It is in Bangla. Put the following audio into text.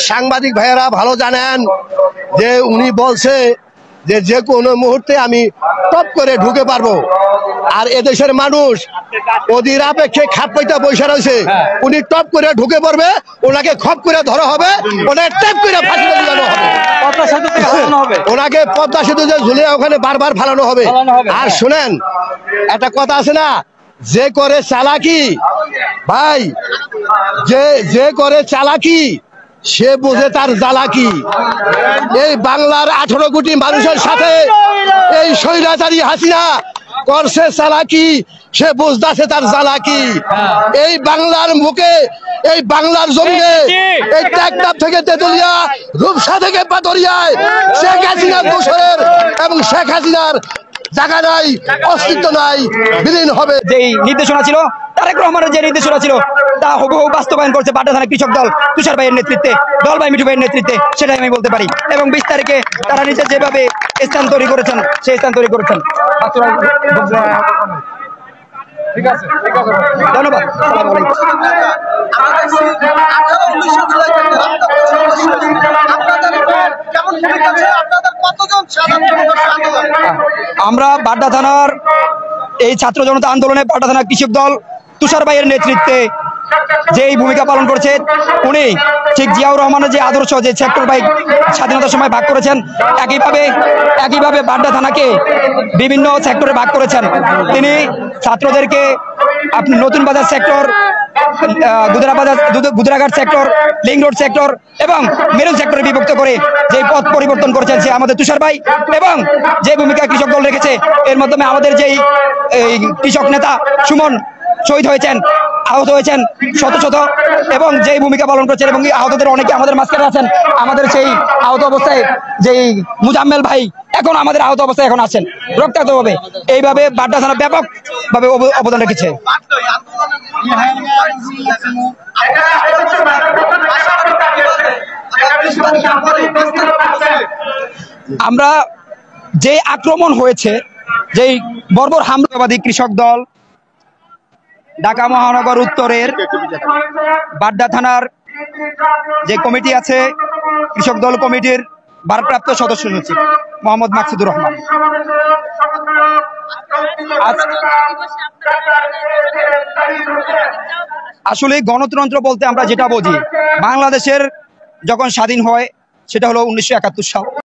সাংবাদিক ভাইয়েরা ভালো জানেন যে উনি বলছে যে কোনো মুহূর্তে আমি টপ করে ঢুকে পারবো। আর এদেশের মানুষ অধীর আপেক্ষে খাপ পয়টা পয়সা রয়েছে, উনি টপ করে ঢুকে পড়বে, ওনাকে খপ করে ধরা হবে, ওনাকে টপ করে ফাঁসিতে ঝুলানো হবে, ওনাকে পদ্মা সেতুতে ঝুলে ওখানে বারবার ফালানো হবে। আর শুনেন, একটা কথা আছে না, যে করে চালাকি ভাই, যে করে চালাকি সে বুঝে তার জ্বালাকি। এই বাংলার 18 কোটি মানুষের সাথে এই স্বৈরাচারী হাসিনা করছে চালাকি, সে বুঝতেছে তার জ্বালাকি। এই বাংলার মুখে, এই বাংলার জমিনে, এই টেকনাফ থেকে তেতুলিয়া, রূপসা থেকে পাথরিয়ায় শেখ হাসিনার দোসরের এবং শেখ হাসিনার জায়গা নাই, অস্তিত্ব নাই, বিলীন হবে। যেই নির্দেশনা ছিল, তারেক রহমানের যে নির্দেশনা ছিল, তা হুবহু বাস্তবায়ন করছে বাড্ডা থানা কৃষক দল তুষার ভাইয়ের নেতৃত্বে, দল ভাই মিঠু ভাইয়ের নেতৃত্বে, সেটাই আমি বলতে পারি। এবং 20 তারিখে তারা নিজের যেভাবে স্থান তৈরি করেছেন, সেই স্থান তৈরি করেছেন। ঠিক আছে, ধন্যবাদ। আমরা বাড্ডা থানার এই ছাত্র জনতা আন্দোলনে বাড্ডা থানা কৃষক দল তুষার ভাইয়ের নেতৃত্বে যেই ভূমিকা পালন করছে, উনি ঠিক জিয়াউর রহমানের যে আদর্শ, যে সেক্টর বাইক স্বাধীনতার সময় ভাগ করেছেন, একইভাবে বাড্ডা থানাকে বিভিন্ন সেক্টরে ভাগ করেছেন। তিনি ছাত্রদেরকে আপনি Notun Bazar sector, Gudaraghat sector, link road sector এবং মেরুল সেক্টরে বিভক্ত করে যে পথ পরিবর্তন করেছেন সে আমাদের তুষার ভাই। এবং যে ভূমিকা কৃষক দল রেখেছে, এর মাধ্যমে আমাদের যেই কৃষক নেতা সুমন শহীদ হয়েছেন, আহত হয়েছেন শত শত, এবং যেই ভূমিকা পালন করছেন, এবং আহতদের অনেকে আমাদের মাঝখানে আছেন। আমাদের সেই আহত অবস্থায় যেই মুজাম্মেল ভাই এখন আমাদের আহত অবস্থায় এখন আছেন রক্তাক্ত ভাবে। এইভাবে বাড্ডা থানা ব্যাপকভাবে অবদান রেখেছে। আমরা যে আক্রমণ হয়েছে, যেই বর্বর হামলাবাদী কৃষক দল ঢাকা মহানগর উত্তরের বাড্ডা থানার যে কমিটি আছে, কৃষক দল কমিটির ভারপ্রাপ্ত সদস্য সচিব মোহাম্মদ মাকসুদুর রহমান, আসলে গণতন্ত্র বলতে আমরা যেটা বুঝি, বাংলাদেশের যখন স্বাধীন হয় সেটা হলো 1971 সাল।